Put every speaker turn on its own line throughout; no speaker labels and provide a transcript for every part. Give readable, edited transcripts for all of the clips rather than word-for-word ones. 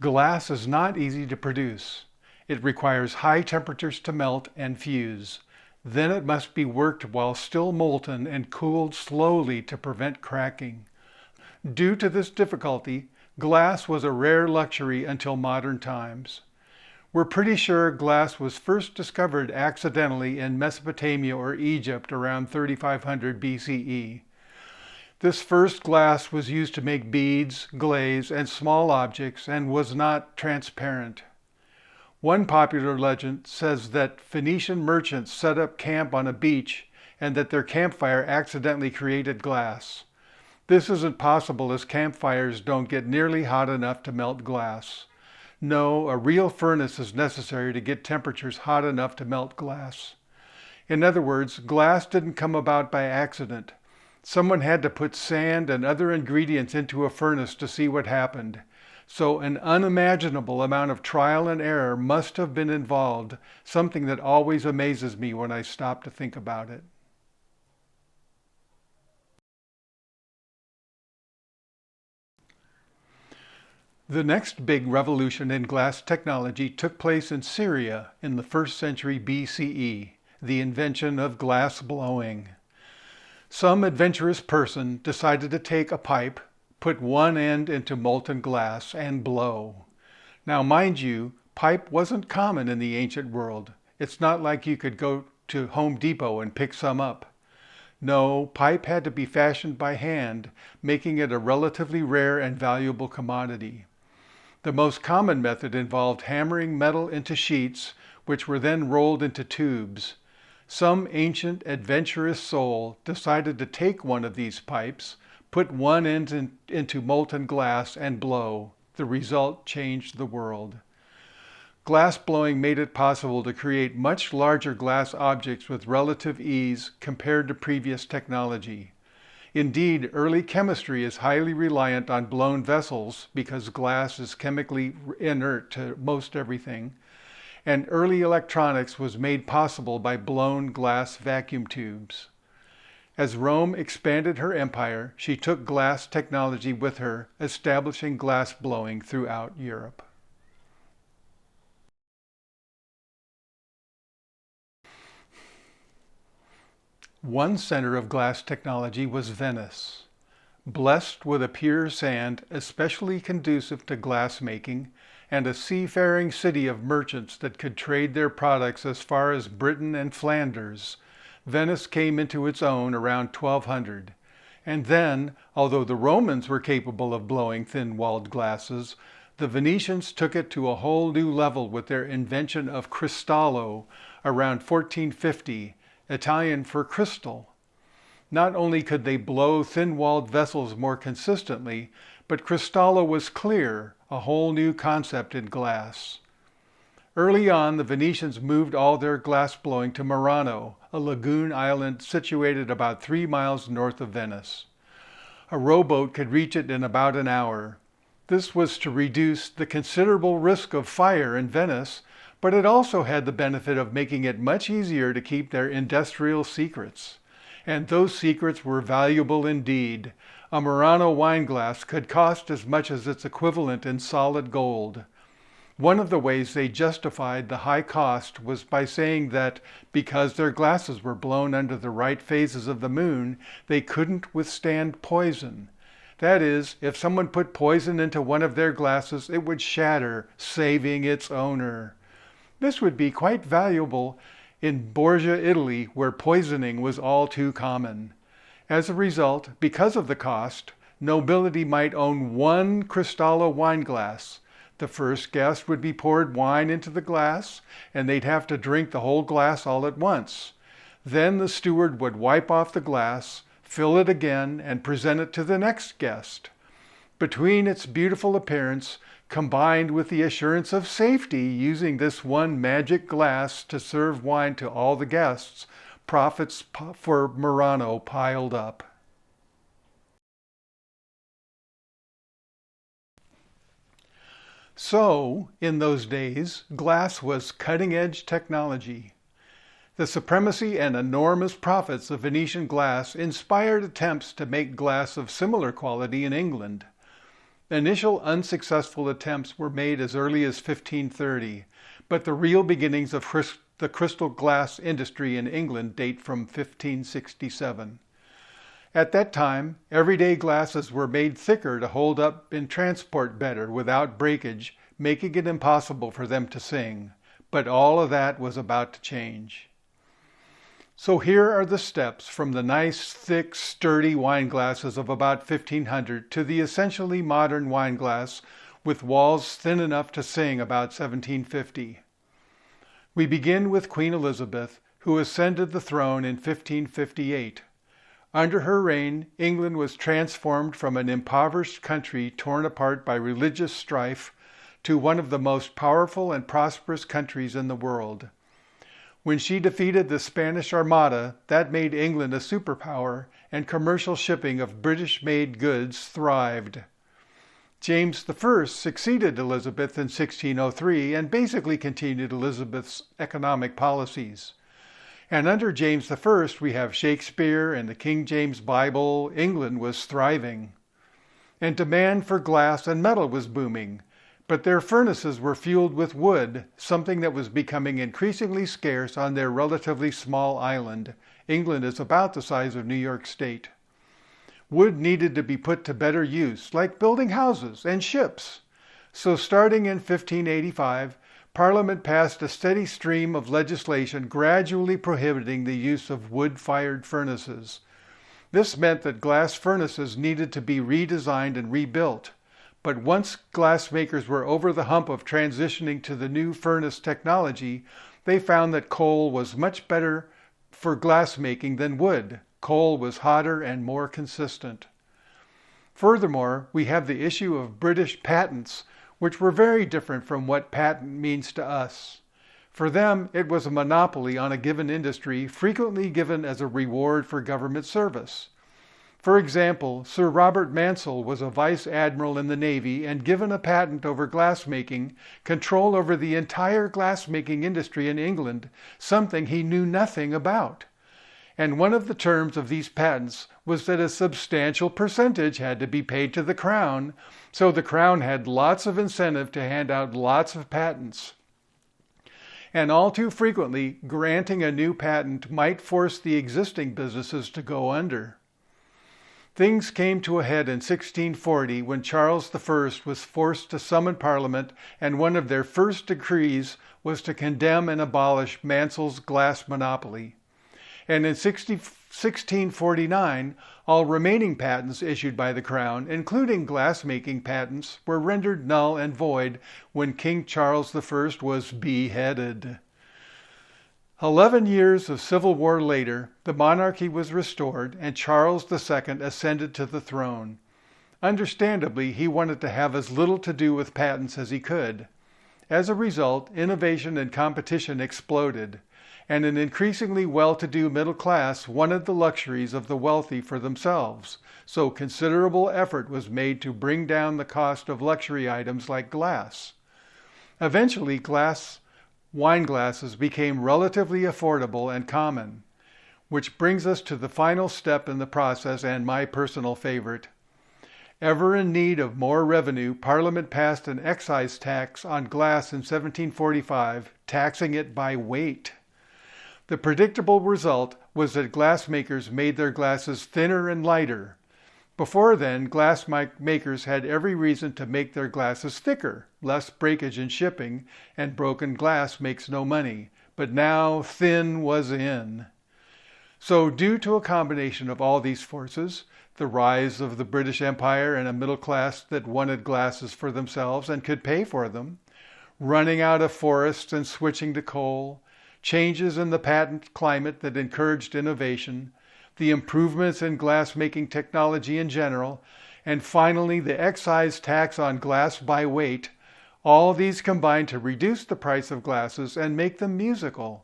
Glass is not easy to produce. It requires high temperatures to melt and fuse. Then it must be worked while still molten and cooled slowly to prevent cracking. Due to this difficulty, glass was a rare luxury until modern times. We're pretty sure glass was first discovered accidentally in Mesopotamia or Egypt around 3500 BCE. This first glass was used to make beads, glaze, and small objects and was not transparent. One popular legend says that Phoenician merchants set up camp on a beach and that their campfire accidentally created glass. This isn't possible as campfires don't get nearly hot enough to melt glass. No, a real furnace is necessary to get temperatures hot enough to melt glass. In other words, glass didn't come about by accident. Someone had to put sand and other ingredients into a furnace to see what happened. So an unimaginable amount of trial and error must have been involved, something that always amazes me when I stop to think about it. The next big revolution in glass technology took place in Syria in the 1st century BCE, the invention of glass blowing. Some adventurous person decided to take a pipe, put one end into molten glass, and blow. Now, mind you, pipe wasn't common in the ancient world. It's not like you could go to Home Depot and pick some up. No, pipe had to be fashioned by hand, making it a relatively rare and valuable commodity. The most common method involved hammering metal into sheets, which were then rolled into tubes. Some ancient adventurous soul decided to take one of these pipes, put one end into molten glass, and blow. The result changed the world. Glass blowing made it possible to create much larger glass objects with relative ease compared to previous technology. Indeed, early chemistry is highly reliant on blown vessels because glass is chemically inert to most everything, and early electronics was made possible by blown glass vacuum tubes. As Rome expanded her empire, she took glass technology with her, establishing glass blowing throughout Europe. One center of glass technology was Venice. Blessed with a pure sand especially conducive to glass making, and a seafaring city of merchants that could trade their products as far as Britain and Flanders, Venice came into its own around 1200. And then, although the Romans were capable of blowing thin-walled glasses, the Venetians took it to a whole new level with their invention of cristallo around 1450, Italian for crystal. Not only could they blow thin-walled vessels more consistently, but cristallo was clear, a whole new concept in glass. Early on, the Venetians moved all their glass blowing to Morano, a lagoon island situated about 3 miles north of Venice. A rowboat could reach it in about an hour. This was to reduce the considerable risk of fire in Venice, but it also had the benefit of making it much easier to keep their industrial secrets. And those secrets were valuable indeed. A Morano wine glass could cost as much as its equivalent in solid gold. One of the ways they justified the high cost was by saying that because their glasses were blown under the right phases of the moon, they couldn't withstand poison. That is, if someone put poison into one of their glasses, it would shatter, saving its owner. This would be quite valuable in Borgia, Italy, where poisoning was all too common. As a result, because of the cost, nobility might own one cristallo wine glass. The first guest would be poured wine into the glass, and they'd have to drink the whole glass all at once. Then the steward would wipe off the glass, fill it again, and present it to the next guest. Between its beautiful appearance, combined with the assurance of safety using this one magic glass to serve wine to all the guests, profits for Morano piled up. So, in those days, glass was cutting-edge technology. The supremacy and enormous profits of Venetian glass inspired attempts to make glass of similar quality in England. Initial unsuccessful attempts were made as early as 1530, but the real beginnings of the crystal glass industry in England date from 1567. At that time, everyday glasses were made thicker to hold up and transport better without breakage, making it impossible for them to sing. But all of that was about to change. So here are the steps from the nice, thick, sturdy wine glasses of about 1500 to the essentially modern wine glass with walls thin enough to sing about 1750. We begin with Queen Elizabeth, who ascended the throne in 1558. Under her reign, England was transformed from an impoverished country torn apart by religious strife to one of the most powerful and prosperous countries in the world. When she defeated the Spanish Armada, that made England a superpower, and commercial shipping of British-made goods thrived. James I succeeded Elizabeth in 1603 and basically continued Elizabeth's economic policies. And under James I, we have Shakespeare and the King James Bible. England was thriving. And demand for glass and metal was booming. But their furnaces were fueled with wood, something that was becoming increasingly scarce on their relatively small island. England is about the size of New York State. Wood needed to be put to better use, like building houses and ships. So starting in 1585, Parliament passed a steady stream of legislation gradually prohibiting the use of wood-fired furnaces. This meant that glass furnaces needed to be redesigned and rebuilt. But once glassmakers were over the hump of transitioning to the new furnace technology, they found that coal was much better for glassmaking than wood. Coal was hotter and more consistent. Furthermore, we have the issue of British patents, which were very different from what patent means to us. For them, it was a monopoly on a given industry, frequently given as a reward for government service. For example, Sir Robert Mansell was a vice admiral in the Navy and given a patent over glassmaking, control over the entire glassmaking industry in England, something he knew nothing about. And one of the terms of these patents was that a substantial percentage had to be paid to the Crown, so the Crown had lots of incentive to hand out lots of patents. And all too frequently, granting a new patent might force the existing businesses to go under. Things came to a head in 1640 when Charles I was forced to summon Parliament, and one of their first decrees was to condemn and abolish Mansell's glass monopoly. And in 1649, all remaining patents issued by the Crown, including glassmaking patents, were rendered null and void when King Charles I was beheaded. 11 years of civil war later, the monarchy was restored and Charles II ascended to the throne. Understandably, he wanted to have as little to do with patents as he could. As a result, innovation and competition exploded, and an increasingly well-to-do middle class wanted the luxuries of the wealthy for themselves, so considerable effort was made to bring down the cost of luxury items like glass. Eventually, wine glasses became relatively affordable and common, which brings us to the final step in the process and my personal favorite. Ever in need of more revenue, Parliament passed an excise tax on glass in 1745, taxing it by weight. The predictable result was that glassmakers made their glasses thinner and lighter. Before then, glass makers had every reason to make their glasses thicker, less breakage in shipping, and broken glass makes no money. But now thin was in. So due to a combination of all these forces, the rise of the British Empire and a middle class that wanted glasses for themselves and could pay for them, running out of forests and switching to coal, changes in the patent climate that encouraged innovation, the improvements in glass-making technology in general, and finally the excise tax on glass by weight, all these combined to reduce the price of glasses and make them musical.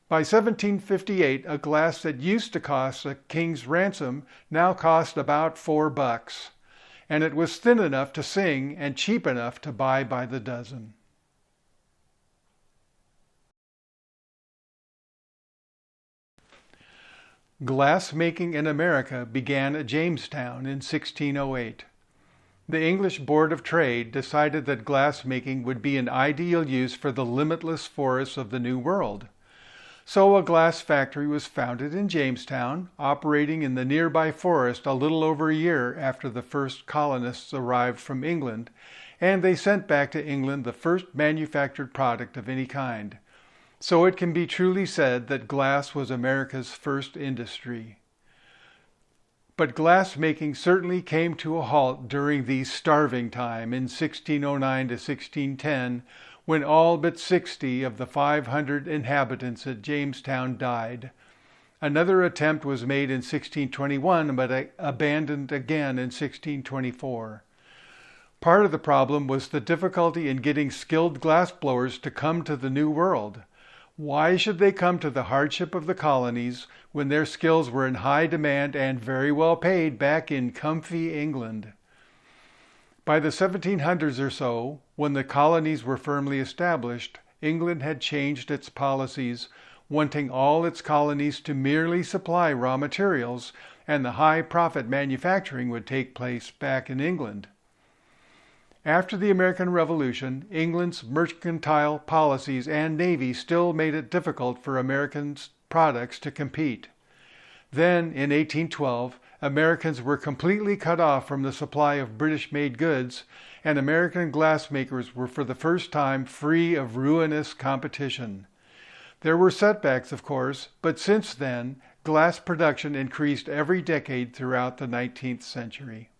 By 1758, a glass that used to cost a king's ransom now cost about $4, and it was thin enough to sing and cheap enough to buy by the dozen. Glass making in America began at Jamestown in 1608. The English Board of Trade decided that glassmaking would be an ideal use for the limitless forests of the New World. So a glass factory was founded in Jamestown, operating in the nearby forest a little over a year after the first colonists arrived from England, and they sent back to England the first manufactured product of any kind. So it can be truly said that glass was America's first industry. But glassmaking certainly came to a halt during the starving time in 1609 to 1610, when all but 60 of the 500 inhabitants at Jamestown died. Another attempt was made in 1621, but abandoned again in 1624. Part of the problem was the difficulty in getting skilled glassblowers to come to the New World. Why should they come to the hardship of the colonies when their skills were in high demand and very well paid back in comfy England? By the 1700s or so, when the colonies were firmly established, England had changed its policies, wanting all its colonies to merely supply raw materials, and the high-profit manufacturing would take place back in England. After the American Revolution, England's mercantile policies and navy still made it difficult for American products to compete. Then, in 1812, Americans were completely cut off from the supply of British-made goods, and American glassmakers were for the first time free of ruinous competition. There were setbacks, of course, but since then, glass production increased every decade throughout the 19th century.